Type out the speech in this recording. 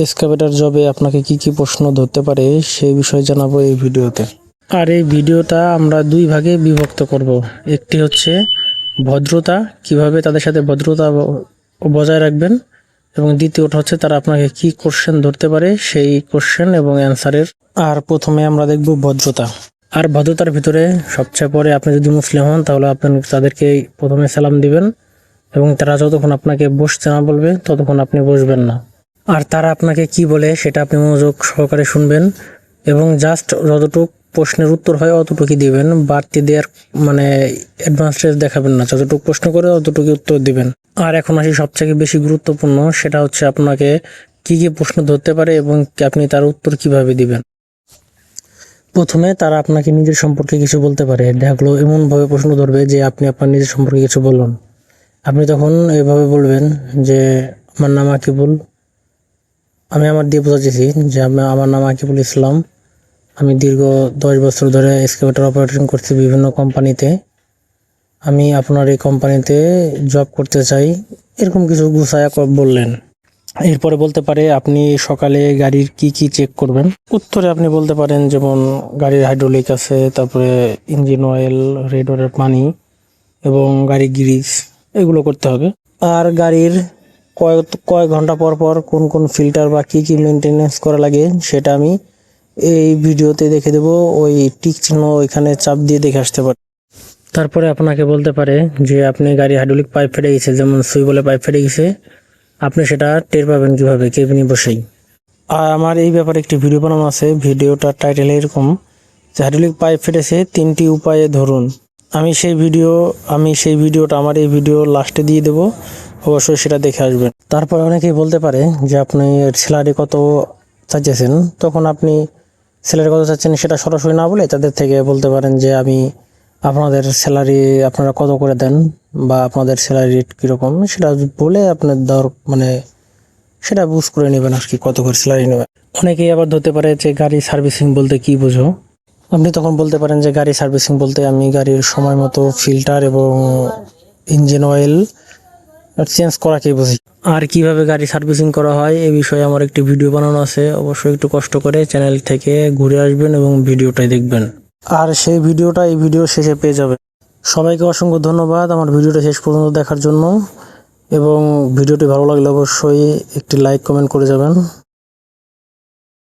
Excavator জবে আপনাকে কি কি প্রশ্ন ধরতে পারে সেই বিষয়ে জানাবো এই ভিডিওতে। আর এই ভিডিওটা আমরা দুই ভাগে বিভক্ত করব। একটি হচ্ছে ভদ্রতা, কিভাবে তাদের সাথে ভদ্রতা বজায় রাখবেন, এবং দ্বিতীয়টা হচ্ছে তারা আপনাকে কি কোশ্চেন ধরতে পারে সেই কোশ্চেন এবং অ্যান্সারের। আর প্রথমে আমরা দেখব ভদ্রতা। আর ভদ্রতার ভিতরে সবচেয়ে পরে আপনি যদি মুসলিম হন তাহলে আপনি তাদেরকে প্রথমে সালাম দিবেন, এবং তারা যতক্ষণ আপনাকে বসতে না বলবে ততক্ষণ আপনি বসবেন না। আর তারা আপনাকে কি বলে সেটা আপনি মনোযোগ সহকারে শুনবেন, এবং জাস্ট যতটুকু প্রশ্নের উত্তর হয় অতটুকুই দিবেন। বাড়তি দেওয়ার অ্যাডভান্সটেজ দেখাবেন না, যতটুকু প্রশ্ন করে ততটুকু উত্তর দিবেন। আর এখন আসি সবথেকে বেশি গুরুত্বপূর্ণ, সেটা হচ্ছে আপনাকে কি কি প্রশ্ন ধরতে পারে এবং আপনি তার উত্তর কিভাবে দিবেন। প্রথমে তারা আপনাকে নিজের সম্পর্কে কিছু বলতে পারে। দেখলো এমনভাবে প্রশ্ন ধরবে যে আপনি আপনার নিজের সম্পর্কে কিছু বলুন। আপনি তখন এভাবে বলবেন যে আমার নাম আকিবুল, আমি আমার দিয়ে বোঝাচ্ছি যে আমার নাম আকিবুল ইসলাম। আমি দীর্ঘ 10 বছর ধরে এক্সকাভেটর অপারেটিং করছি বিভিন্ন কোম্পানিতে। আমি আপনার এই কোম্পানিতে জব করতে চাই, এরকম কিছু গুছায়া বললেন। এরপরে বলতে পারে আপনি সকালে গাড়ির কি কি চেক করবেন। উত্তরে আপনি বলতে পারেন যেমন গাড়ির হাইড্রোলিক আছে, তারপরে ইঞ্জিন অয়েল, রেডিয়েটরের পানি এবং গাড়ির গ্রিস, এগুলো করতে হবে। আর গাড়ির কয়েক ঘন্টা পর পর কোন কোন ফিল্টার বা কি কি মেনটেনেন্স করা লাগে সেটা আমি এই ভিডিওতে দেখে দেবো। ওই টিক চিহ্ন ওইখানে চাপ দিয়ে দেখে আসতে পারে। তারপরে আপনাকে বলতে পারে যে আপনি গাড়ি হাইড্রোলিক পাইপ ফেটে গেছে, যেমন সুই বলে পাইপ ফেটে গেছে, আপনি সেটা টের পাবেন কিভাবে, কেবিনে বসেই। আর আমার এই ব্যাপারে একটি ভিডিও বানানো আছে। ভিডিওটার টাইটেল এরকম যে হাইড্রোলিক পাইপ ফেটেছে 3টি উপায়ে ধরুন। আমি সেই ভিডিওটা আমার এই ভিডিও লাস্টে দিয়ে দেবো, অবশ্যই সেটা দেখে আসবেন। তারপরে অনেকেই বলতে পারে যে আপনি স্যালারি কত চাইছেন, তখন আপনি স্যালারি কত চাচ্ছেন সেটা সরাসরি না বলে তাদের থেকে বলতে পারেন যে আমি আপনাদের স্যালারি আপনারা কত করে দেন বা আপনাদের স্যালারি রেট কীরকম, সেটা বলে আপনার সেটা বুঝ করে নেবেন আর কি, কত করে স্যালারি নেবেন। অনেকেই আবার ধরতে পারে যে গাড়ি সার্ভিসিং বলতে কি বোঝো। আপনি তখন বলতে পারেন যে গাড়ি সার্ভিসিং বলতে আমি গাড়ির সময় মতো ফিল্টার এবং ইঞ্জিন অয়েল চেঞ্জ করাকেই বুঝি। আর কিভাবে গাড়ি সার্ভিসিং করা হয় এই বিষয়ে আমার একটি ভিডিও বানানো আছে, অবশ্যই একটু কষ্ট করে চ্যানেল থেকে ঘুরে আসবেন এবং ভিডিওটাই দেখবেন। আর সেই ভিডিওটা এই ভিডিও শেষে পেয়ে যাবেন। সবাইকে অসংখ্য ধন্যবাদ আমার ভিডিওটা শেষ পর্যন্ত দেখার জন্য, এবং ভিডিওটি ভালো লাগলে অবশ্যই একটি লাইক কমেন্ট করে যাবেন।